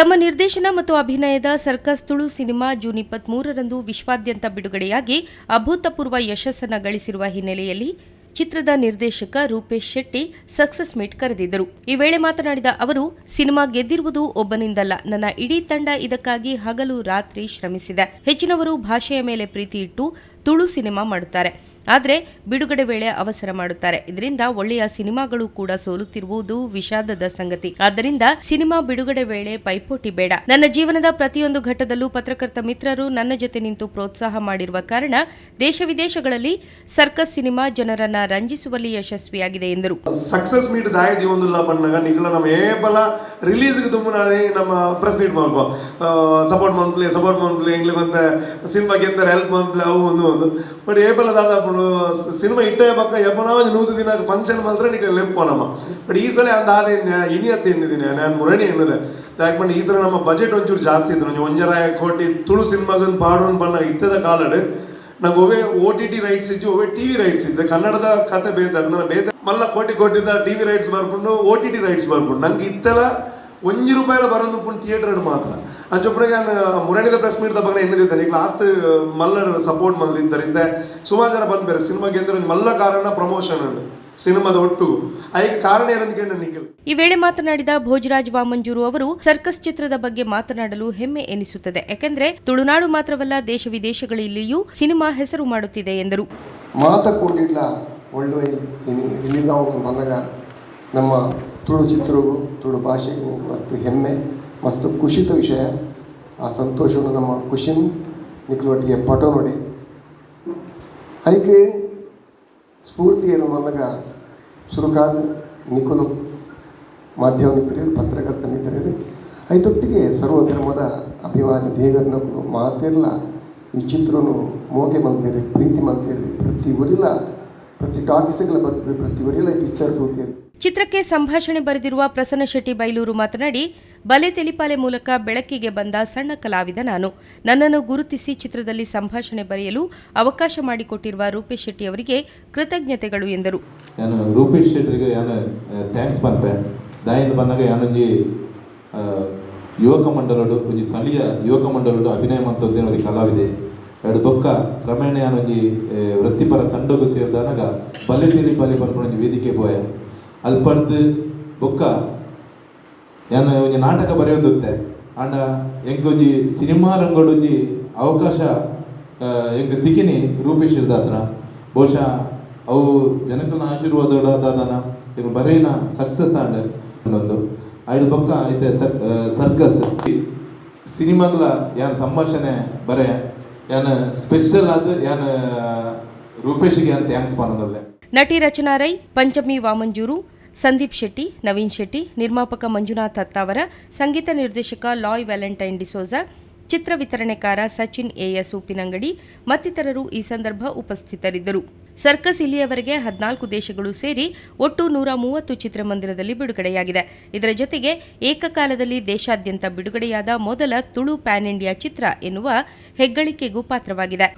ತಮ್ಮ ನಿರ್ದೇಶನ ಮತ್ತು ಅಭಿನಯದ ಸರ್ಕಸ್ ತುಳು ಸಿನಿಮಾ ಜೂನ್ 23ರಂದು ವಿಶ್ವಾದ್ಯಂತ ಬಿಡುಗಡೆಯಾಗಿ ಅಭೂತಪೂರ್ವ ಯಶಸ್ಸನ್ನು ಗಳಿಸಿರುವ ಹಿನ್ನೆಲೆಯಲ್ಲಿ ಚಿತ್ರದ ನಿರ್ದೇಶಕ ರೂಪೇಶ್ ಶೆಟ್ಟಿ ಸಕ್ಸಸ್ ಮೀಟ್ ಕರೆದಿದ್ದರು. ಈ ವೇಳೆ ಮಾತನಾಡಿದ ಅವರು, ಸಿನಿಮಾ ಗೆದ್ದಿರುವುದು ಒಬ್ಬನಿಂದಲ್ಲ, ನನ್ನ ಇಡೀ ತಂಡ ಇದಕ್ಕಾಗಿ ಹಗಲು ರಾತ್ರಿ ಶ್ರಮಿಸಿದೆ. ಹೆಚ್ಚಿನವರು ಭಾಷೆಯ ಮೇಲೆ ಪ್ರೀತಿ ಇಟ್ಟು ತುಳು ಸಿನಿಮಾ ಮಾಡುತ್ತಾರೆ, ಆದರೆ ಬಿಡುಗಡೆ ವೇಳೆ ಅವಸರ ಮಾಡುತ್ತಾರೆ. ಇದರಿಂದ ಒಳ್ಳೆಯ ಸಿನಿಮಾಗಳು ಕೂಡ ಸೋಲುತ್ತಿರುವುದು ವಿಷಾದದ ಸಂಗತಿ. ಆದ್ದರಿಂದ ಸಿನಿಮಾ ಬಿಡುಗಡೆ ವೇಳೆ ಪೈಪೋಟಿ ಬೇಡ. ನನ್ನ ಜೀವನದ ಪ್ರತಿಯೊಂದು ಘಟ್ಟದಲ್ಲೂ ಪತ್ರಕರ್ತ ಮಿತ್ರರು ನನ್ನ ಜೊತೆ ನಿಂತು ಪ್ರೋತ್ಸಾಹ ಮಾಡಿರುವ ಕಾರಣ ದೇಶ ವಿದೇಶಗಳಲ್ಲಿ ಸರ್ಕಸ್ ಸಿನಿಮಾ ಜನರನ್ನ ರಂಜಿಸುವಲ್ಲಿ ಯಶಸ್ವಿಯಾಗಿದೆ ಎಂದರು. ಸಕ್ಸಸ್ ಮೀಟ್ ದಾಯದಿ ಒಂದಿಲ್ಲ ಬಣ್ಣಗ ನಿಗಳ ನಮ್ಮ ಏಪಲ ರಿಲೀಸ್ಗೆ ತುಂಬನೇ ನಮ್ಮ ಪ್ರೆಸ್ ಮೀಟ್ ಮಾಡ್ಕೋ ಸಪೋರ್ಟ್ ಮಾಡ್ಲಿ ಎಂಗ್ಲಿಗೆ ಅಂತ ಸಿನಿಮಾಗೆ ಎಂತ ಹೆಲ್ಪ್ ಮಾಡ್ಲಿ ಅವು ಒಂದು ಬಟ್ ಏಪಲ ದಾದಾಪು ಸಿನಿಮಾ ಇಟ್ಟೇ ಪಕ್ಕ ಎಪ್ಪನಾಜ್ 100 ದಿನ ಫಂಕ್ಷನ್ ಮಾತ್ರ ನಿಮಗೆ ಲೆಪ್ಪೋನಮ್ಮ ಬಟ್ ಈ ಸಲ ಅಂದಾದ ಇನಿಯತ್ತೆ ಎನ್ನಿದ್ದೀನಿ ನಾನು ಮುರಣಿ ಎನ್ನದೆ ಯಾಕಂದ್ರೆ ಈ ಸಲ ನಮ್ಮ ಬಜೆಟ್ ಒಂಚೂರು ಜಾಸ್ತಿ ಇತ್ತು. 1.5 ಕೋಟಿ ತುಳು ಸಿನಿಮಾಗಂದು ಪಾಡೋನ್ ಬಣ್ಣ ಇತ್ತದ ಕಾಲಡ್ ನಂಗೆ ಒವೇ OTT ರೈಟ್ಸ್ ಇದ್ದು ಒವೇ TV ರೈಟ್ಸ್ ಇದ್ದೆ. ಕನ್ನಡದ ಕತೆ ಬೇತಾಗ ಬೇತ ಮಲ್ಲ ಕೋಟಿದ TV ರೈಟ್ಸ್ ಬರ್ಕೊಂಡು OTT ರೈಟ್ಸ್ ಬರ್ಕೊಂಡು ನಂಗೆ ಇತ್ತೆಲ್ಲ ₹1 ಬರೋದು ಪುಣ್ ಥಿಯೇಟರ್ ಮಾತ್ರ ಅಂಚೊಬ್ಬರಿಗೆ ಮುರಣಿದ ಪ್ರೆಸ್ ಮೀಟ್ ಬಗ್ಗೆ ಎನ್ನದಿದ್ದಾನೆ ಈಗ ಆತ ಮಲ್ಲ ಸಪೋರ್ಟ್ ಮಲ್ದಿದ್ದರಿಂದ ಸುಮಾರು ಜನ ಬಂದ್ಬೇರೆ ಸಿನಿಮಾಗೆ ಅಂದ್ರೆ ಮಲ್ಲ ಕಾರಣ ಪ್ರಮೋಷನ್ ಅದು ಸಿನಿಮಾದ ಒಟ್ಟು ಅದಕ್ಕೆ ಕಾರಣ ಏನಂತ ನಿಖಿಲ್. ಈ ವೇಳೆ ಮಾತನಾಡಿದ ಭೋಜರಾಜ್ ವಾಮಂಜೂರು ಅವರು, ಸರ್ಕಸ್ ಚಿತ್ರದ ಬಗ್ಗೆ ಮಾತನಾಡಲು ಹೆಮ್ಮೆ ಎನಿಸುತ್ತದೆ. ಯಾಕೆಂದ್ರೆ ತುಳುನಾಡು ಮಾತ್ರವಲ್ಲ, ದೇಶ ವಿದೇಶಗಳಲ್ಲಿಯೂ ಸಿನಿಮಾ ಹೆಸರು ಮಾಡುತ್ತಿದೆ ಎಂದರು. ಮಾತಕೊಂಡಿಲ್ಲ ಒಳ್ಳೆ ರಿಲೀಸ್ ಬಂದಾಗ ನಮ್ಮ ತುಳು ಚಿತ್ರವು ತುಳು ಭಾಷೆಗೂ ಮಸ್ತ್ ಹೆಮ್ಮೆ ಮಸ್ತ್ ಖುಷಿತ ವಿಷಯ. ಆ ಸಂತೋಷವನ್ನು ನಮ್ಮ ಖುಷಿನ ನಿಖಲೊಟ್ಟಿಗೆ ಪಟೋ ನೋಡಿ ಅದಕ್ಕೆ ಸ್ಫೂರ್ತಿ ಏನು ಬಂದಾಗ ಸುರುಕಾದ ನಿಖಲು ಮಾಧ್ಯಮ ಮಿತ್ರರು ಪತ್ರಕರ್ತ ಮಿತ್ರರು ಐತೊಟ್ಟಿಗೆ ಸರ್ವ ಧರ್ಮದ ಅಭಿಮಾನಿ ದೇಗರ್ನ ಮಾತಿರಲ್ಲ ಈ ಚಿತ್ರನು ಮೋಗೆ ಮಲ್ತೀರಿ ಪ್ರೀತಿ ಮಲ್ತೀರಿ ಪ್ರತಿ ಊರಿಲ್ಲ ಪ್ರತಿ ಟಾಕೀಸ್ಗಳ ಬರ್ತದೆ ಪ್ರತಿ ಊರಿಲ್ಲ ಈ ಪಿಕ್ಚರ್ ಕೂತೀರಿ. ಚಿತ್ರಕ್ಕೆ ಸಂಭಾಷಣೆ ಬರೆದಿರುವ ಪ್ರಸನ್ನ ಶೆಟ್ಟಿ ಬೈಲೂರು ಮಾತನಾಡಿ, ಬಲೆ ತೆಲಿಪಾಲೆ ಮೂಲಕ ಬೆಳಕಿಗೆ ಬಂದ ಸಣ್ಣ ಕಲಾವಿದ ನಾನು. ನನ್ನನ್ನು ಗುರುತಿಸಿ ಚಿತ್ರದಲ್ಲಿ ಸಂಭಾಷಣೆ ಬರೆಯಲು ಅವಕಾಶ ಮಾಡಿಕೊಟ್ಟಿರುವ ರೂಪೇಶ್ ಶೆಟ್ಟಿ ಅವರಿಗೆ ಕೃತಜ್ಞತೆಗಳು ಎಂದರು. ನಾನು ರೂಪೇಶ್ ಶೆಟ್ಟಿಗೆ ನಾನು ಥ್ಯಾಂಕ್ಸ್ ಪನ್ಪೆ ದಾಯಿಂದ ಬಂದಾಗ ಯಾನೊಂಜಿ ಯುವಕ ಮಂಡಲಡು ಒಂಜಿ ಸ್ಥಳೀಯ ಯುವಕ ಮಂಡಲಡು ಅಭಿನಯ ಮಂತೊಂದಿನ ಒಂದು ಕಲಾವಿದೆ ಎರಡು ಬೊಕ್ಕ ಕ್ರಮೇಣ ಯಾನೊಂಜಿ ವೃತ್ತಿಪರ ತಂಡಗೂ ಸೇರಿದಾಗ ಬಲೆ ತೆಲಿಪಾಲೆ ಬರ್ಕೊಂಡು ಒಂಜಿ ವೇದಿಕೆ ಪೋಯ ಅಲ್ಪಡ್ದು ಬೊಕ್ಕ ಯಾನು ಒಂಜಿ ನಾಟಕ ಬರೆಯೋದುತ್ತೆ ಆಂಡ ಎಂಕ್ ಒಂಜಿ ಸಿನಿಮಾ ರಂಗೋಡೊಂಜಿ ಅವಕಾಶ ಎಂಕ್ ತಿಕ್ಕಿನಿ ರೂಪೇಶ್ ಇರ್ದಾತ್ರ ಬಹುಶಃ ಅವು ಜನಕಲ್ನ ಆಶೀರ್ವಾದದಾದನ ಇನ್ನು ಬರೆಯಿನ ಸಕ್ಸಸ್ ಆಂಡ್ ಅನ್ನೊಂದು ಐದು ಬೊಕ್ಕ ಐತೆ ಸರ್ಕಸ್ ಸಿನಿಮಾಗಳ ಯಾನು ಸಂಭಾಷಣೆ ಬರೆ ಯಾನು ಸ್ಪೆಷಲ್ ಆದ ಯಾನು ರೂಪೇಶ್ಗೆ ಯಾನು ಥ್ಯಾಂಕ್ಸ್ ಮಾಡೋದಲ್ಲೇ. ನಟಿ ರಚನಾ ರೈ, ಪಂಚಮಿ ವಾಮಂಜೂರು, ಸಂದೀಪ್ ಶೆಟ್ಟಿ, ನವೀನ್ ಶೆಟ್ಟಿ, ನಿರ್ಮಾಪಕ ಮಂಜುನಾಥ್ ಅತ್ತಾವರ, ಸಂಗೀತ ನಿರ್ದೇಶಕ ಲಾಯ್ ವ್ಯಾಲೆಂಟೈನ್ ಡಿಸೋಜಾ, ಚಿತ್ರ ವಿತರಣೆಕಾರ ಸಚಿನ್ ಎಎಸ್ ಉಪ್ಪಿನಂಗಡಿ ಮತ್ತಿತರರು ಈ ಸಂದರ್ಭ ಉಪಸ್ಥಿತರಿದ್ದರು. ಸರ್ಕಸ್ ಇಲ್ಲಿಯವರೆಗೆ 14 ದೇಶಗಳು ಸೇರಿ ಒಟ್ಟು 130 ಚಿತ್ರಮಂದಿರದಲ್ಲಿ ಬಿಡುಗಡೆಯಾಗಿದೆ. ಇದರ ಜೊತೆಗೆ ಏಕಕಾಲದಲ್ಲಿ ದೇಶಾದ್ಯಂತ ಬಿಡುಗಡೆಯಾದ ಮೊದಲ ತುಳು ಪ್ಯಾನ್ ಇಂಡಿಯಾ ಚಿತ್ರ ಎನ್ನುವ ಹೆಗ್ಗಳಿಕೆಗೂ ಪಾತ್ರವಾಗಿದೆ.